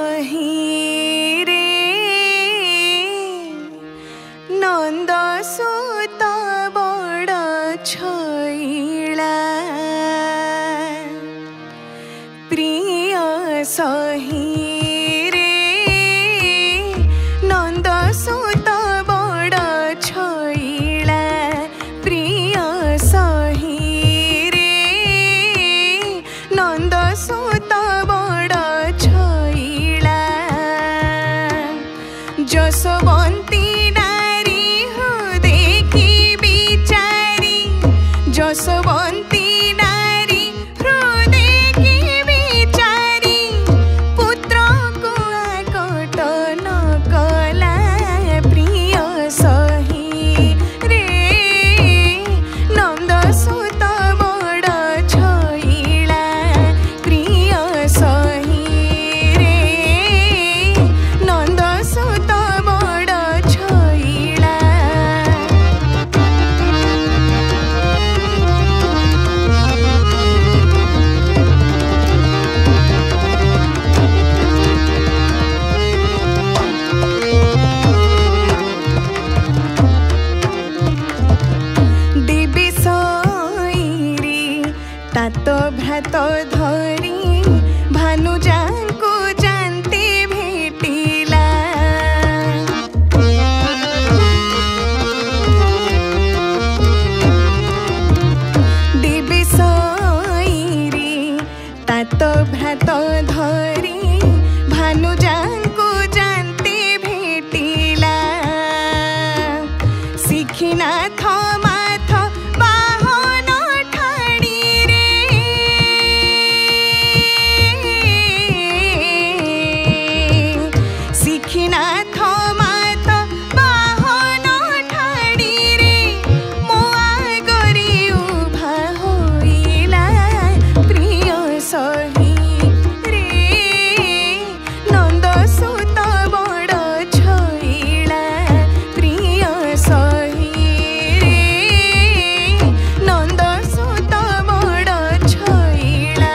सही रे नंद सुत बड़ छईला प्रिय सही रे नंद सुत बड़ छईला प्रिय सही रे नंद सुत बड़ छईला जसवंती नारी हृदय की बिचारी जसवंती नारी हृदय की बिचारी पुत्र को आकट न कला प्रिय सही रे नंद सुत बड़ छईला प्रिय सही रे नंद सुत बड़ छईला देवी सईरी तात भ्रात धरी भानुजांको जानते भेटिला देवी सईरी तात भ्रात धरी भानुजांको जानते भेटिला सिखिनाथ माथ बाहन ठाणी रे सिखिनाथ माथ बाहन ठाणी रे मो आगरे उभा होइला प्रिय सही रे नंद सुत बड़ छईला प्रिय सही रे नंद सुत बड़ छईला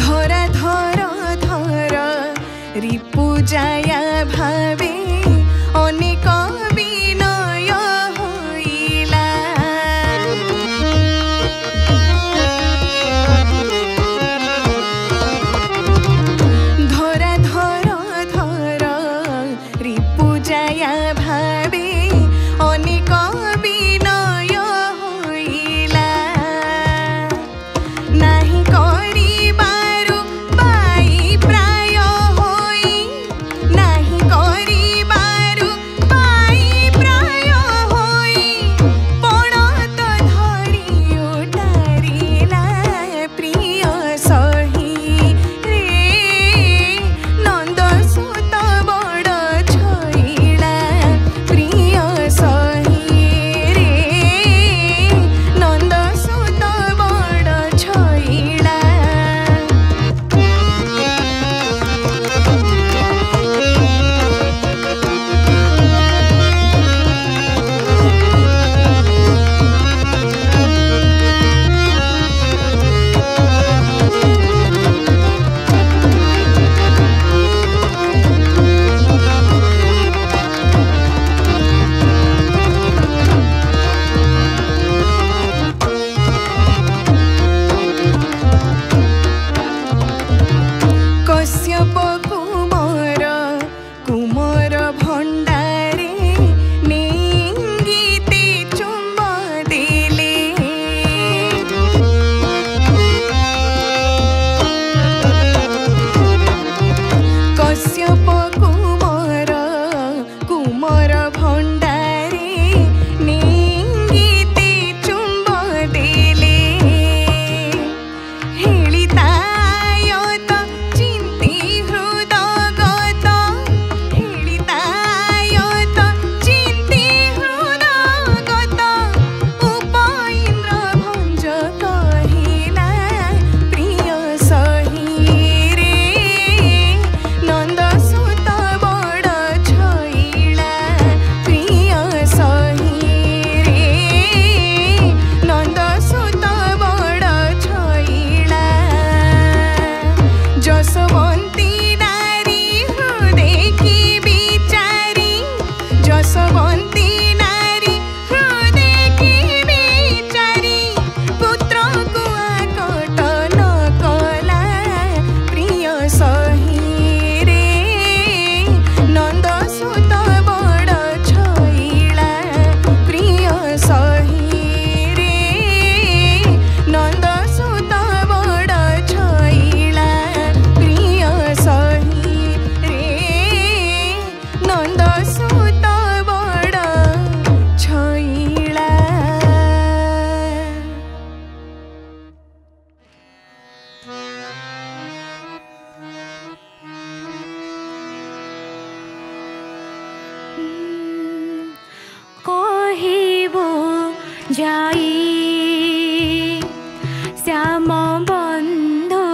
धरा धर धर रिपुजाया भावे अनेक विनय होइला धरा धर धर रिपुजाया भावे अनेक विनय होइला नाही करिबारु बाई प्राय होई नाही करिबारु बाई प्राय होई पड़त धरि उतारिला प्रिय सही रे नंद सुत बड़ छईला सुत बड़ छइला कहिबो जाई श्याम बंधु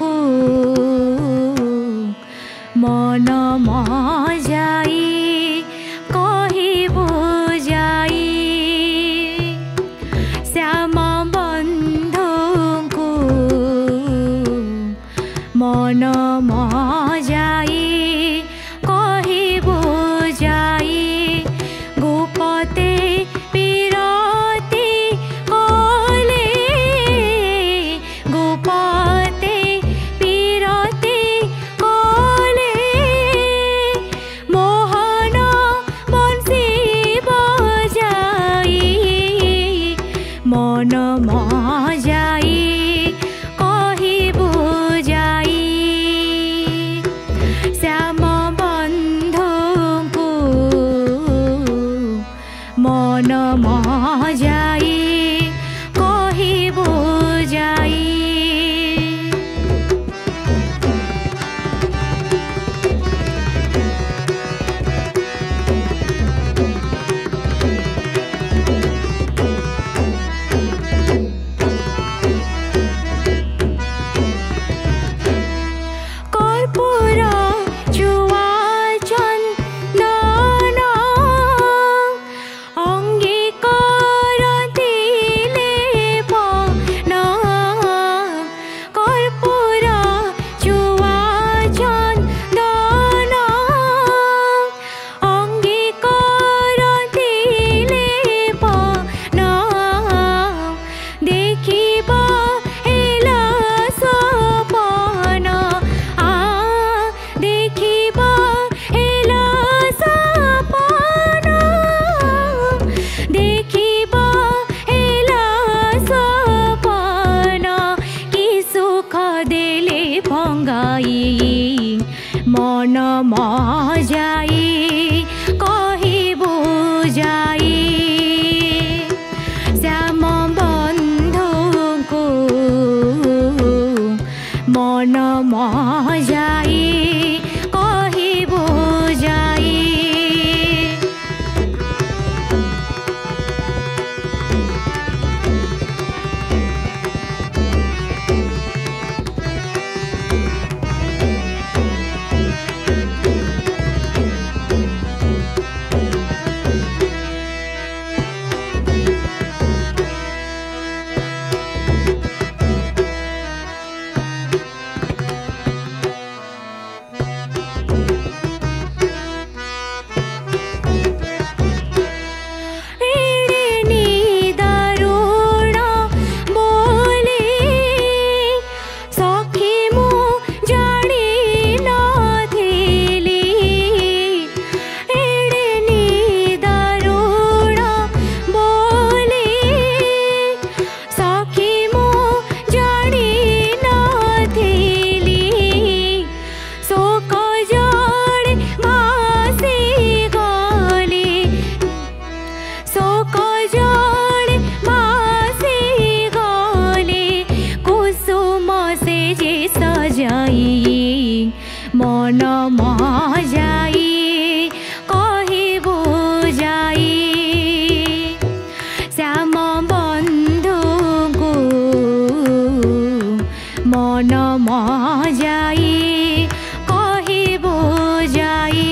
को मन मजाई कहिबो जाई श्याम बंधु को मन मजाई कहिबो जाई गोपते पिरती कोले गोपते पिरती कोले मोहन बंसी बजाई मन मजाई कहिबो जाई श्याम बंधु को मन मजाई कहिबो जाई कर्पूर जुआ चंदन अंगीकार दिले पन कर्पूर जुआ चंदन अंगीकार दिले पन देखिबा हेला सपन देखिबा हेला सपन देखिबा हेला सपन कि सुख देले भंगाई मन मजाई कहिबो जाई श्याम बंधु को मन मजाई कहिबो जाई मन मजाई कहिबो जाई श्याम बंधु को मन मजाई कहिबो जाई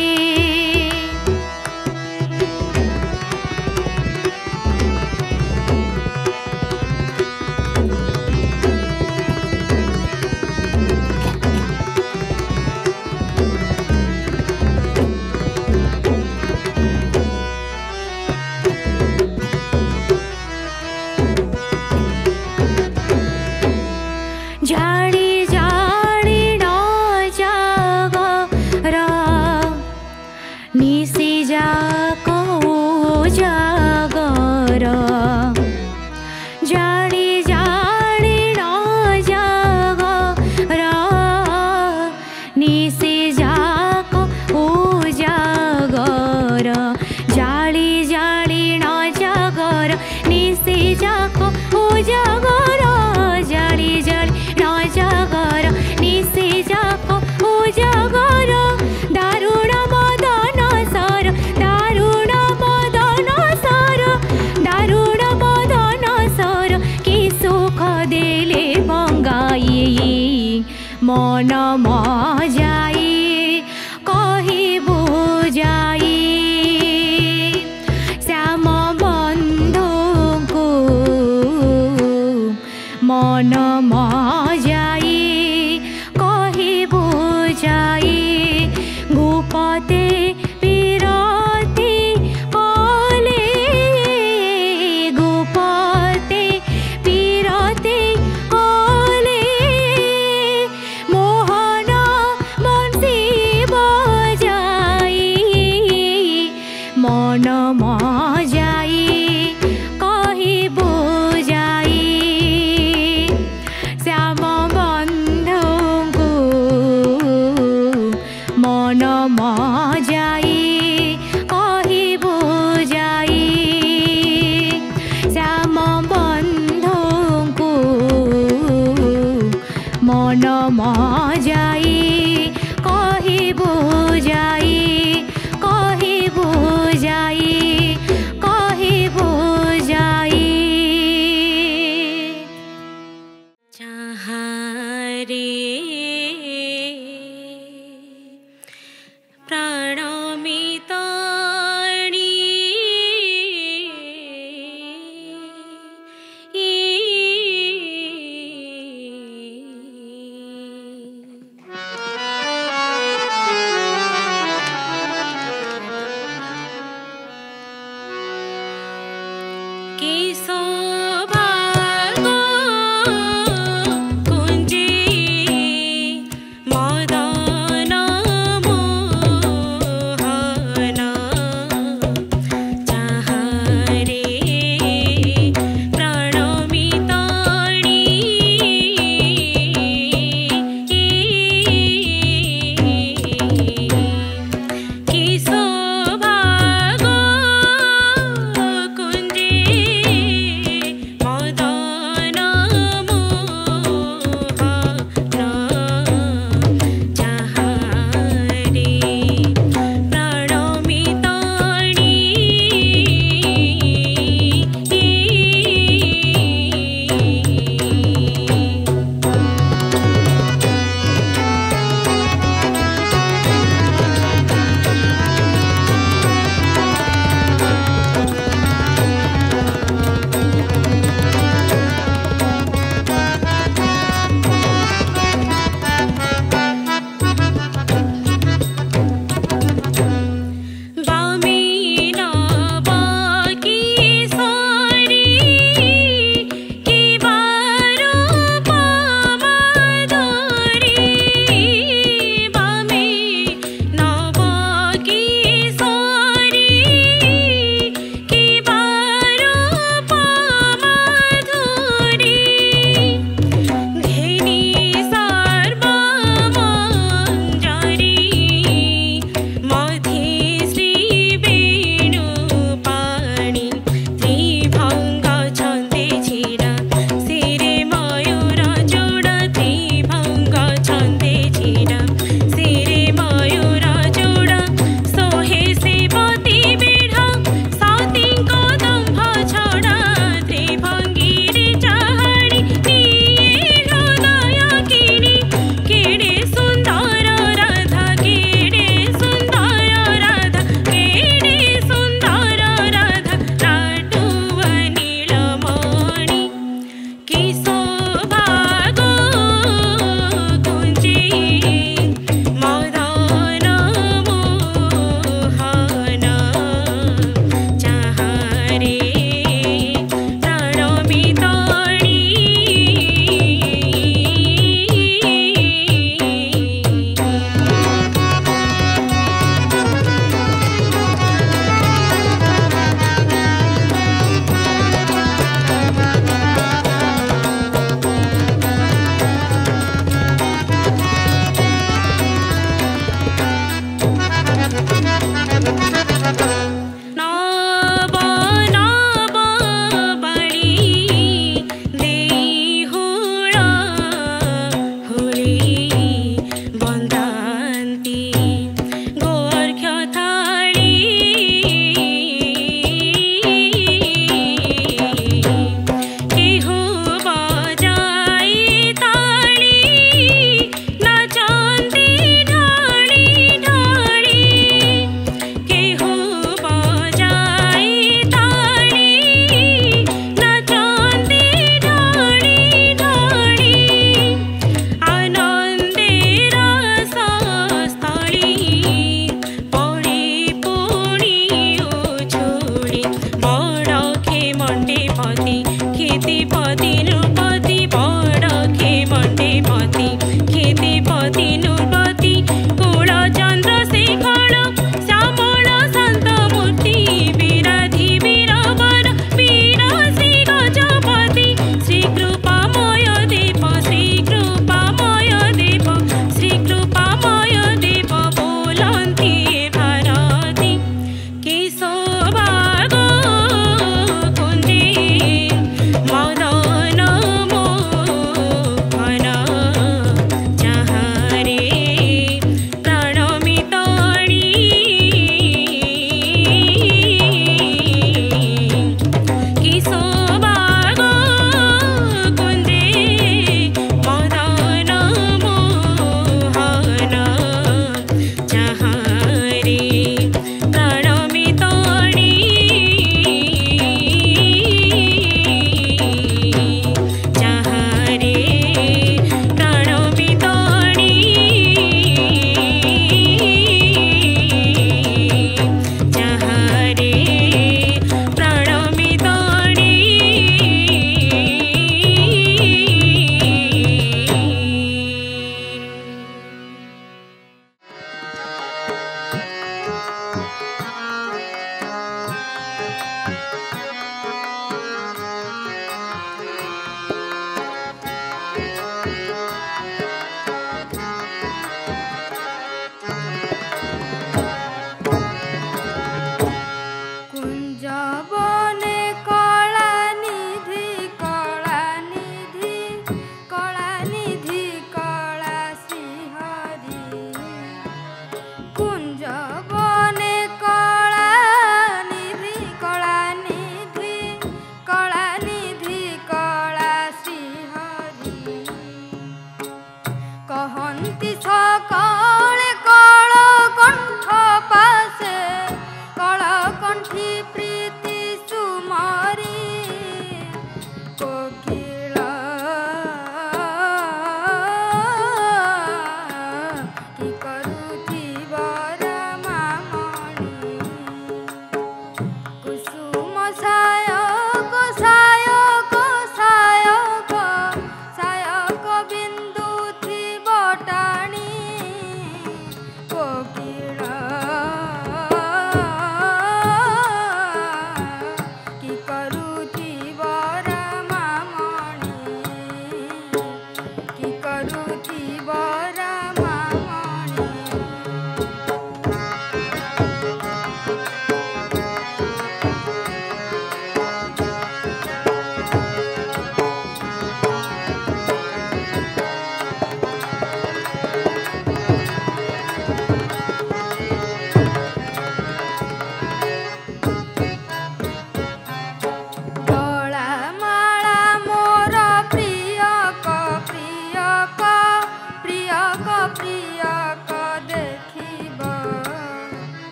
जाड़ी जाड़ी न जागर निसी जाको जागर जाड़ी जाड़ी न जागर निसी जाको जागर मन मजाई कहबु जाई श्याम बंधु को मन मजाई कहबु जाई श्याम बंधु को मन मजाई कहबु जाई कहबु जाई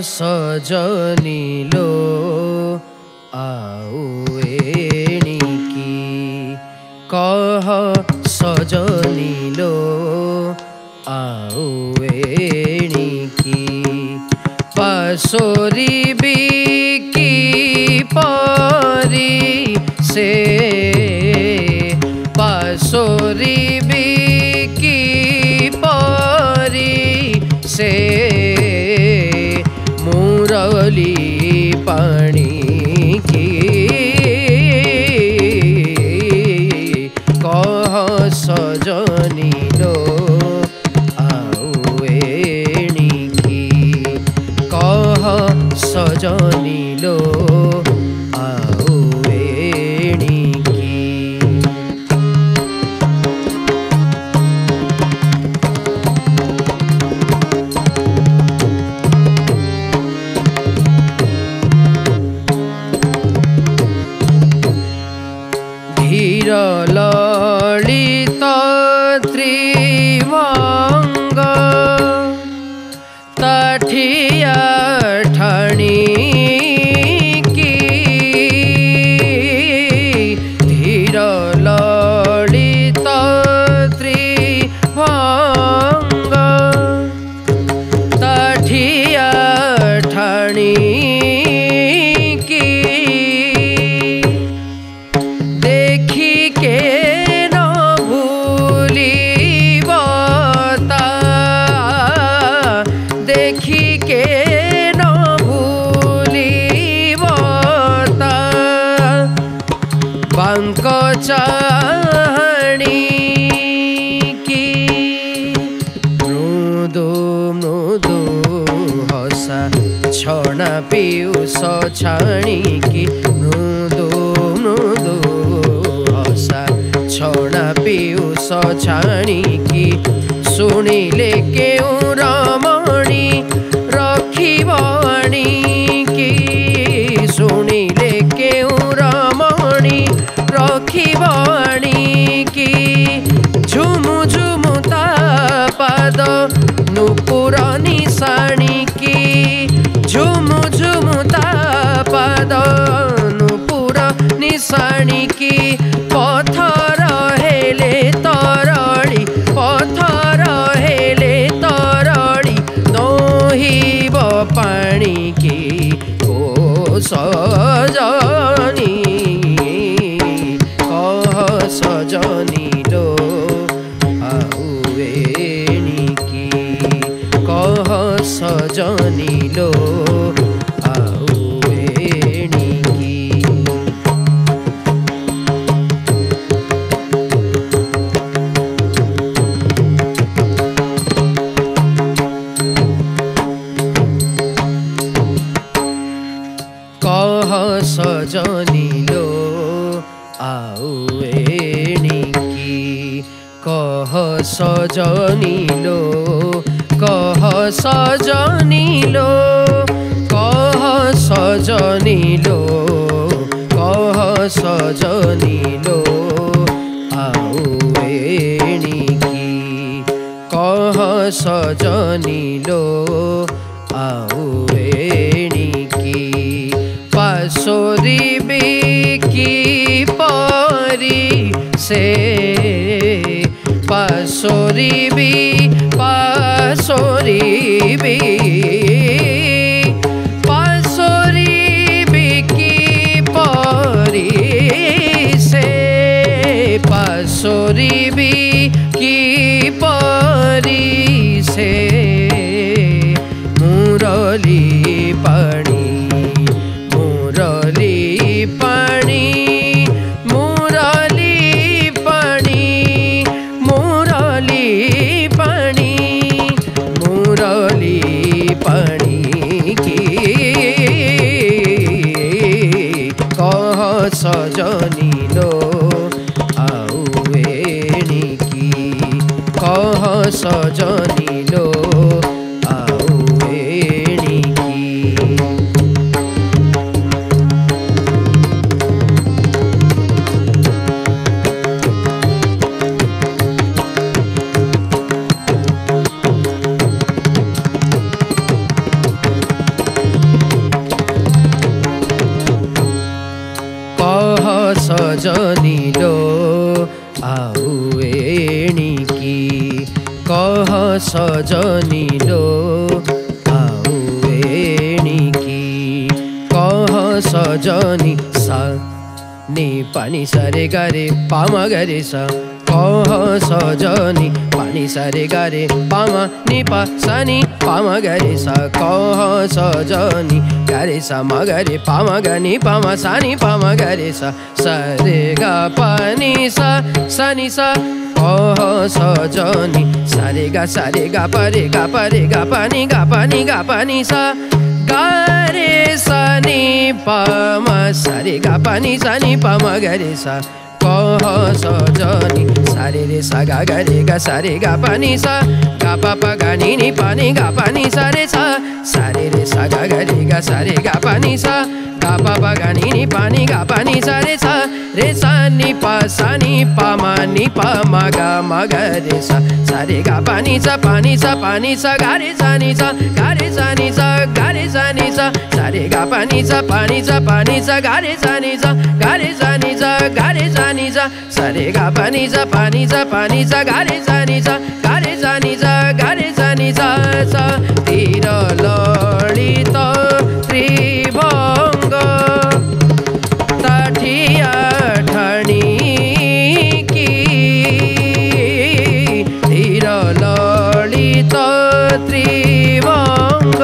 सजनी लो आओ एणिकी कह सजनी लो आओ एणिकी पासोरी बिकी परी से पासोरी बिकी परी से मुरली पानी की कह सजनी लो आओ एणिकी कह सजनी लो आओ एणिकी धीर ललित त्रिभंग तठिया ठाणी की धीर ललित त्रिभंग तठिया ठाणी की देखी के न भूली बता देखी के न भूली बता बांक चाहणी की मृदु मृदु हसा छणा पीयूष छाणीकी मृदु मृदु हसा छणा पीयूष छाणीकी शुणिले केउ रमणी रखिबणी की शुणिले केउ रमणी रखिबणी की झुमु झुमु ता पाद नुपुर निशाणी की झुमु झुमु ता पाद नुपुर निशाणी की पथर हेले तरड़ी पथर हेले तरड़ी नहिब पानी की ओ सजनी कह सजनी लो आओ एणिकी कह सजनी लो आओ एणिकी कह सजनी लो आओ एणिकी कह सजनी लो कह सजनी लो कह सजनी लो कह सजनी लो आओ एणिकी कह सजनी लो आओ एणिकी पासोरी बिकी परी से पासोरी बी पासोरी बी पासोरी बिकी परी से पासोरी बिकी परी से मुरली पानी मुरली पानी मुरली पानी मुरली पानी मुरली पानी की कह सजनी लो आओ एणिकी कह सजनी लो आओ एणिकी सजनीलो आऊ एणिकी कह सजनीलो आऊ एणिकी कह सजनी सा नी पानी सारे गारे पामा गरे सा कह सजनी पानी सारे गारे पामा नी पा सा नी पामा गरे सा कह सजनी गारे सा मगरे पामा गनी पामा सा नी पामा गरे सा सारे गा पानी सा नी सा कह सजनी सारे गा परे गा पानी गा पानी सा गारे सा नी पामा सारे गा पानी सा नी पामा गरे सा कह सजनी सारे रे सा गा गरे गा सारे गा पानी सा गा पा गा नी पानी गा पानी सारे सा सारे रे सा गा गरे गा सारे गा पानी सा गा पा गा नी पानी गा पानी सारे सा रे सा नी पा मा गा मा गा रे सा सारे गा पानी सा पानी सा गा रे सा नी सा गा रे सा नी सा गा रे सा नी सा सारे गा पानी सा गा रे सा नी सा गा रे सा नी सा गा रे सा नी सा सारे गा पानी सा गा रे सा नी सा गा रे सा नी सा गा रे सा नी सा सा तीर ललित त्रिभंग ताठिया ठाणी की तीर ललित त्रिभंग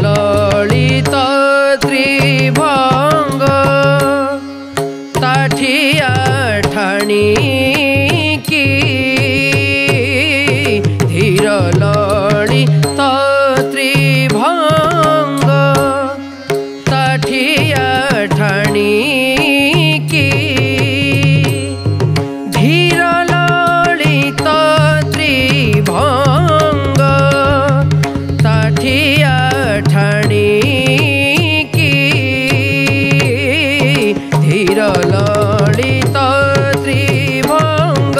ललित त्रिभंग ताठिया ठाणी की धीर ललित त्रिभंग ताठिया ठाणी की धीर ललित त्रिभंग ताठिया ठाणी की धीर ललित त्रिभंग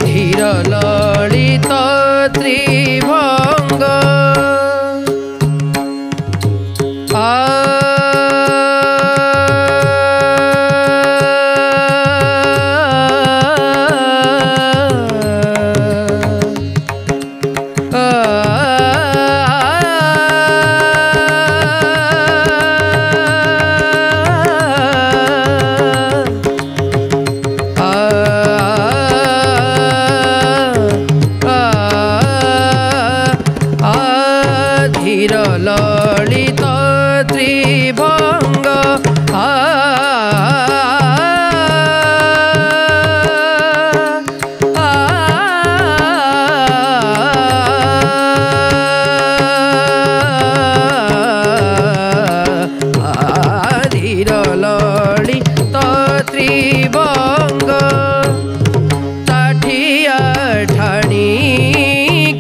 धीर ललित त्रिभंग धीर ललित त्रिभंग धीर ललित त्रिभंग ताठिया ठाणी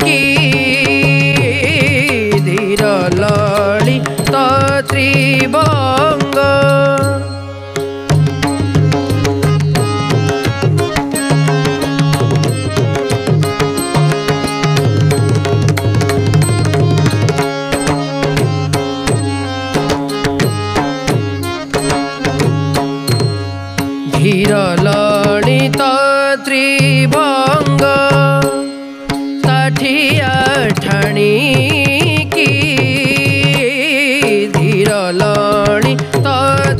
की धीर ललित त्रिभंग धीर ललित त्रिभंग ताठिया ठाणी की धीर ललित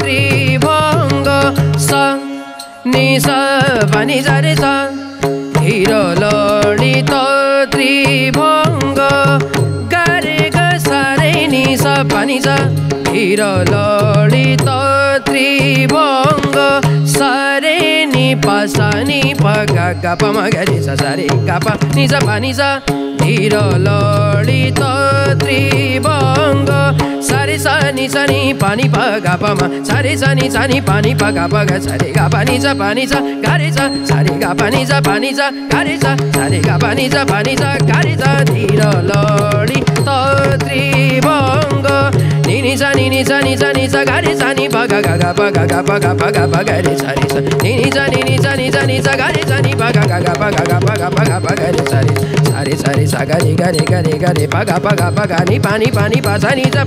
त्रिभंग सा नी सा पानी सा रे सा धीर ललित त्रिभंग गा रे गा सा रे नी सा पानी सा धीर ललित त्रिभंग सा रे नी पा ga ga pa ma ga re sa sa re ga pa ni sa dhira lalita tribanga sa re sa ni pa ni pa ga pa ma sa re sa ni pa ni pa ga sa re ga pa ni sa ga re sa re ga pa ni sa ga re sa re ga pa ni sa ga re sa dhira lalita tribanga ni sa ga re sa ni pa ga pa ga re sa ni sa ga re sa ni pa ga pa ga re sa re sa ga re pa ga ni pa sa ni sa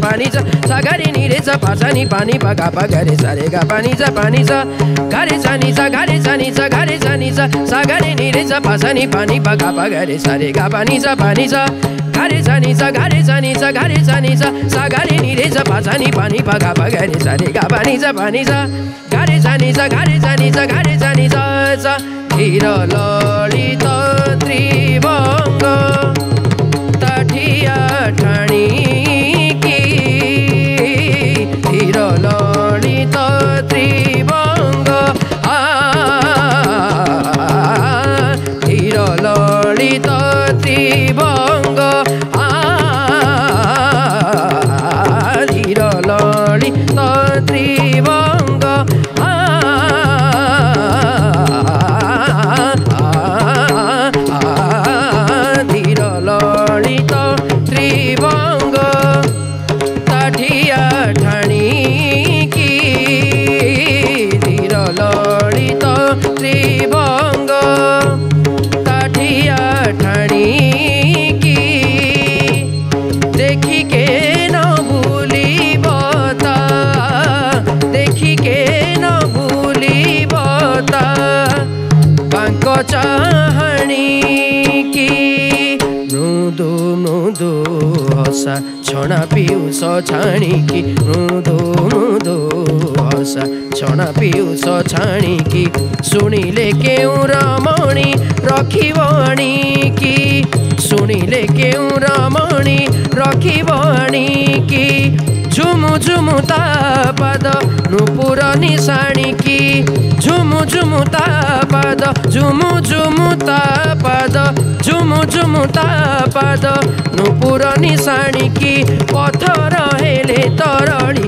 ga re ni re sa pa sa ni pa ga re sa re ga pa ni sa ga re sa ni sa ga re sa sa ga re ni re sa pa sa ni pa ga re sa re ga pa ni sa ga re sa ni sa ga re sa sa ga re ni re sa pa sa ni pa ga re sa re ga pa ni sa ga re sa ni sa ga re sa sa dhira lalita tribanga tathia thani ki dhira lalita tribanga dhira lalita tribanga dhira lalita tribanga dhira lalita tribanga tathia thani ki dhira lalita tribanga tathia thani ki देखी के न भूली बता देखी के न भूली बता बांक चाहणी की मृदु मृदु हसा छणा पिउस छाणीकी मृदु मृदु हसा छणा पिउस छाणीकी शुणिले केउ रमणी रखिबणी की शुणिले केउ रमणी रखिबणी की झुमु झुमु ता पाद नुपुर निशाणी की झुमु झुमु ता पाद झुमु झुमु ता पाद झुमु झुमु ता पाद नुपुर निशाणी की पथर हेले तरणी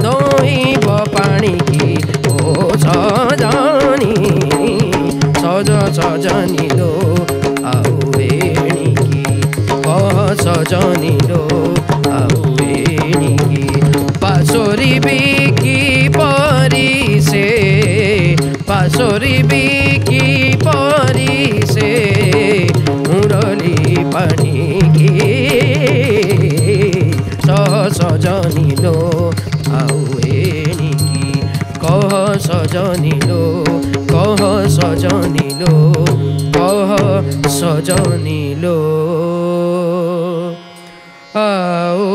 दोइब पाणी की ओ सजनी सजनी लो आउ एणिकी कह सजनी लो आउ एणिकी पासोरी बिकी परी से पासोरी बिकी परी से मुरली पानी की सजनी लो आउ एणिकी कह सजनी लो कह सजनी लो कह सजनी लो आओ